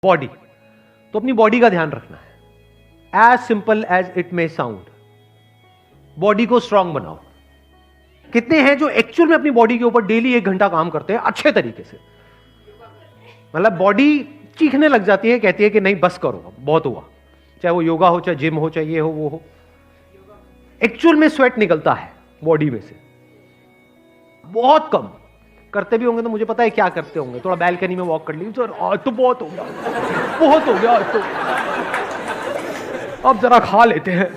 Body. तो अपनी body का ध्यान रखना है, as simple as it may sound. Body को स्ट्रांग बनाओ। कितने हैं जो एक्चुअल में अपनी बॉडी के ऊपर डेली 1 घंटा काम करते हैं अच्छे तरीके से? मतलब बॉडी चीखने लग जाती है, कहती है कि नहीं बस करो, बहुत हुआ। चाहे वो योगा हो, चाहे जिम हो, चाहे ये हो वो हो। एक्चुअल में स्वेट निकलता है बॉडी में से, बहुत कम। करते भी होंगे तो मुझे पता है क्या करते होंगे, थोड़ा बैल्कनी में वॉक कर ली, सर आज तो बहुत हो गया, बहुत हो गया आज तो, अब जरा खा लेते हैं।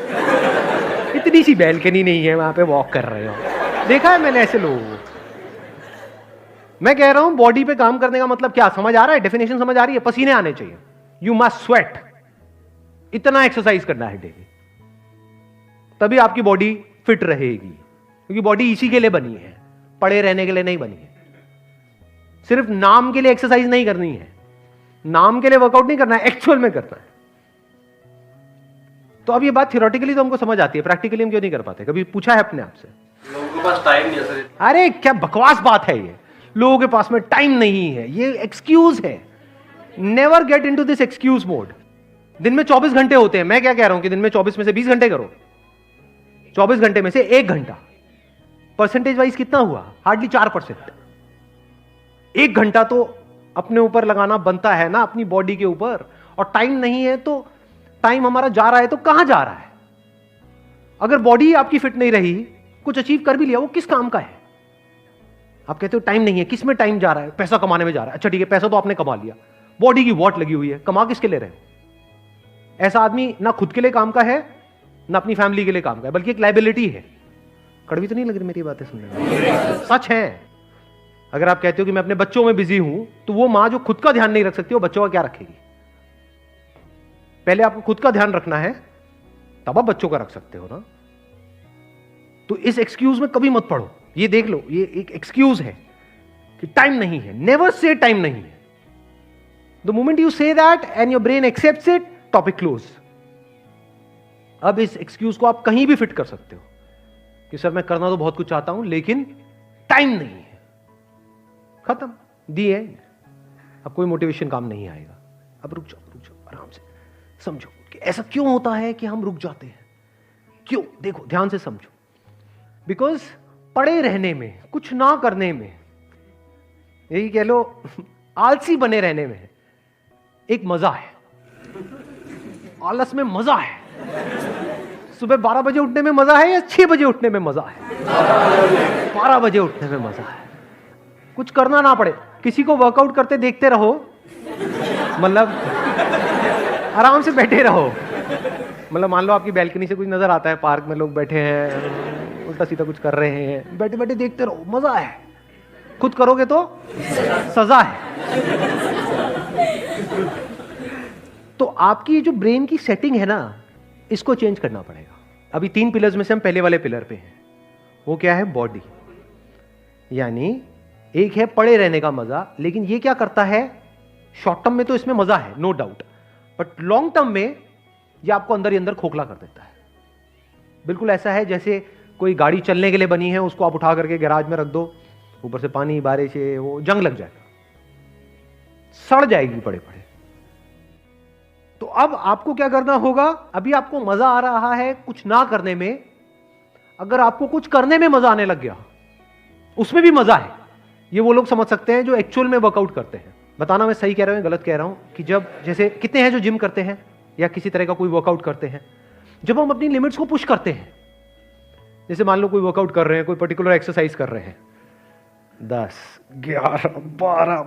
इतनी सी बैल्कनी नहीं है, वहां पे वॉक कर रहे हो। देखा है मैंने ऐसे लोगों को। मैं कह रहा हूं बॉडी पे काम करने का मतलब क्या, समझ आ रहा है? डेफिनेशन समझ आ रही है? पसीने आने चाहिए, यू मस्ट स्वेट। इतना एक्सरसाइज करना है डेली, तभी आपकी बॉडी फिट रहेगी। क्योंकि बॉडी इसी के लिए बनी है, पड़े रहने के लिए नहीं बनी है। सिर्फ नाम के लिए एक्सरसाइज नहीं करनी है, नाम के लिए वर्कआउट नहीं करना है, एक्चुअल में करना है। तो अब ये बात थियोरेटिकली तो हमको समझ आती है, प्रैक्टिकली हम क्यों नहीं कर पाते? कभी पूछा है अपने आप से? लोगों के पास टाइम नहीं है सर। अरे क्या बकवास बात है ये, लोगों के पास में टाइम नहीं है, ये एक्सक्यूज है। Never get into this excuse mode. दिन में 24 घंटे होते हैं, मैं क्या कह रहा हूं कि दिन में 24 में से 20 घंटे करो, 24 घंटे में से 1 घंटा। परसेंटेज वाइज कितना हुआ? हार्डली 4%। 1 घंटा तो अपने ऊपर लगाना बनता है ना, अपनी बॉडी के ऊपर। और टाइम नहीं है तो टाइम हमारा जा रहा है तो कहां जा रहा है? अगर बॉडी आपकी फिट नहीं रही, कुछ अचीव कर भी लिया, वो किस काम का है? आप कहते हो टाइम नहीं है, किस में टाइम जा रहा है? पैसा कमाने में जा रहा है। अच्छा ठीक है, पैसा तो आपने कमा लिया, बॉडी की वॉट लगी हुई है, कमा किसके ले रहे हो? ऐसा आदमी ना खुद के लिए काम का है, ना अपनी फैमिली के लिए काम का है, बल्कि एक लायबिलिटी है। कड़वी तो नहीं लग रही मेरी बातें सुनने में? सच है। अगर आप कहते हो कि मैं अपने बच्चों में बिजी हूं, तो वो मां जो खुद का ध्यान नहीं रख सकती, वो बच्चों का क्या रखेगी? पहले आपको खुद का ध्यान रखना है, तब आप बच्चों का रख सकते हो ना। तो इस एक्सक्यूज में कभी मत पढ़ो। ये देख लो, ये एक एक्सक्यूज है कि टाइम नहीं है। नेवर से टाइम नहीं है। The moment you say that and your brain accepts it, topic close. अब इस एक्सक्यूज को आप कहीं भी फिट कर सकते हो कि सर मैं करना तो बहुत कुछ चाहता हूं लेकिन टाइम नहीं है। खत्म, दी एंड। अब कोई मोटिवेशन काम नहीं आएगा। अब रुक जाओ आराम से समझो कि ऐसा क्यों होता है कि हम रुक जाते हैं। क्यों? देखो ध्यान से समझो। बिकॉज पड़े रहने में, कुछ ना करने में, यही कह लो आलसी बने रहने में एक मजा है। आलस में मजा है। सुबह 12 बजे उठने में मजा है या 6 बजे उठने में मजा है? 12 बजे उठने में मजा है। कुछ करना ना पड़े। किसी को वर्कआउट करते देखते रहो, मतलब आराम से बैठे रहो। मतलब मान लो आपकी बैल्कनी से कुछ नजर आता है, पार्क में लोग बैठे हैं, उल्टा सीधा कुछ कर रहे हैं, बैठे बैठे देखते रहो, मजा है। खुद करोगे तो सजा है। तो आपकी जो ब्रेन की सेटिंग है ना, इसको चेंज करना पड़ेगा। अभी 3 पिलर्स में से हम पहले वाले पिलर पे हैं। वो क्या है? बॉडी। यानी एक है पड़े रहने का मजा, लेकिन ये क्या करता है? शॉर्ट टर्म में तो इसमें मजा है, no doubt, but long term में ये आपको अंदर ही अंदर खोखला कर देता है। बिल्कुल ऐसा है जैसे कोई गाड़ी चलने के लिए बनी है, उसको आप उठा करके गैराज में रख दो, ऊपर से पानी बारिश है, वो जंग लग जाएगा, सड़ जाएगी पड़े पड़े। तो अब आपको क्या करना होगा? अभी आपको मजा आ रहा है कुछ ना करने में। अगर आपको कुछ करने में मजा आने लग गया, उसमें भी मजा है, ये वो लोग समझ सकते हैं जो एक्चुअल में वर्कआउट करते हैं। बताना मैं सही कह रहा हूं गलत कह रहा हूं? कि जब जैसे कितने हैं जो जिम करते हैं या किसी तरह का कोई वर्कआउट करते हैं, जब हम अपनी लिमिट्स को पुश करते हैं, जैसे मान लो कोई वर्कआउट कर रहे हैं, कोई पर्टिकुलर एक्सरसाइज कर रहे हैं, 10, 11, 12,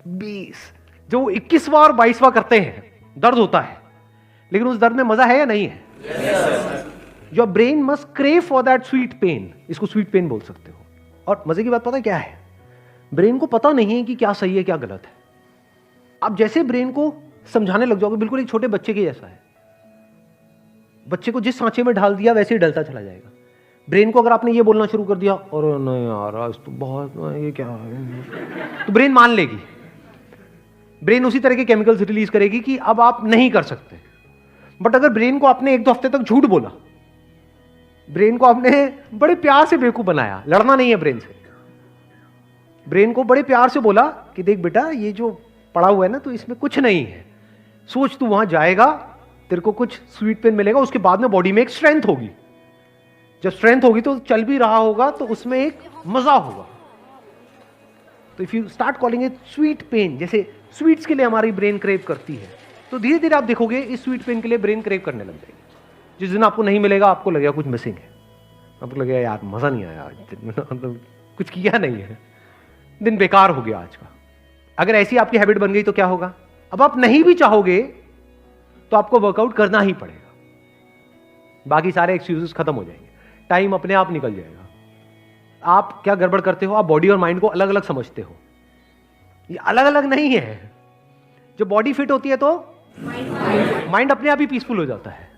20, जो 21वां और 22वां करते हैं, दर्द होता है, लेकिन उस दर्द में मजा है या नहीं है? Your brain must crave for that sweet pain. इसको स्वीट पेन बोल सकते हो। और मजे की बात पता है क्या है? ब्रेन को पता नहीं है कि क्या सही है क्या गलत है। आप जैसे ब्रेन को समझाने लग जाओगे, बिल्कुल एक छोटे बच्चे के जैसा है। बच्चे को जिस सांचे में ढाल दिया वैसे ही डलता चला जाएगा। ब्रेन को अगर आपने ये बोलना शुरू कर दिया, और नहीं यार आज तो बहुत, ये क्या है, तो ब्रेन मान लेगी। ब्रेन उसी तरह के केमिकल्स रिलीज करेगी कि अब आप नहीं कर सकते। बट अगर ब्रेन को आपने 1-2 हफ्ते तक झूठ बोला, ब्रेन को आपने बड़े प्यार से बेवकूफ बनाया, लड़ना नहीं है ब्रेन से, ब्रेन को बड़े प्यार से बोला कि देख बेटा, ये जो पड़ा हुआ है ना, तो इसमें कुछ नहीं है। सोच तू वहां जाएगा, तेरे को कुछ स्वीट पेन मिलेगा, उसके बाद में बॉडी में एक स्ट्रेंथ होगी। जब स्ट्रेंथ होगी तो चल भी रहा होगा तो उसमें एक मजा होगा। तो if you start calling it sweet pain, जैसे स्वीट्स के लिए हमारी ब्रेन क्रेव करती है, तो धीरे धीरे आप देखोगे इस स्वीट पेन के लिए ब्रेन क्रेव करने लग जाएगी। जिस दिन आपको नहीं मिलेगा, आपको लगेगा कुछ मिसिंग है, आपको लगेगा यार मजा नहीं आया आज दिन में, मतलब कुछ किया नहीं है, दिन बेकार हो गया आज का। अगर ऐसी आपकी हैबिट बन गई तो क्या होगा? अब आप नहीं भी चाहोगे तो आपको वर्कआउट करना ही पड़ेगा, बाकी सारे एक्सक्यूजेस खत्म हो जाएंगे, टाइम अपने आप निकल जाएगा। आप क्या गड़बड़ करते हो? आप बॉडी और माइंड को अलग अलग समझते हो। ये अलग अलग नहीं है। जब बॉडी फिट होती है तो माइंड अपने आप ही पीसफुल हो जाता है।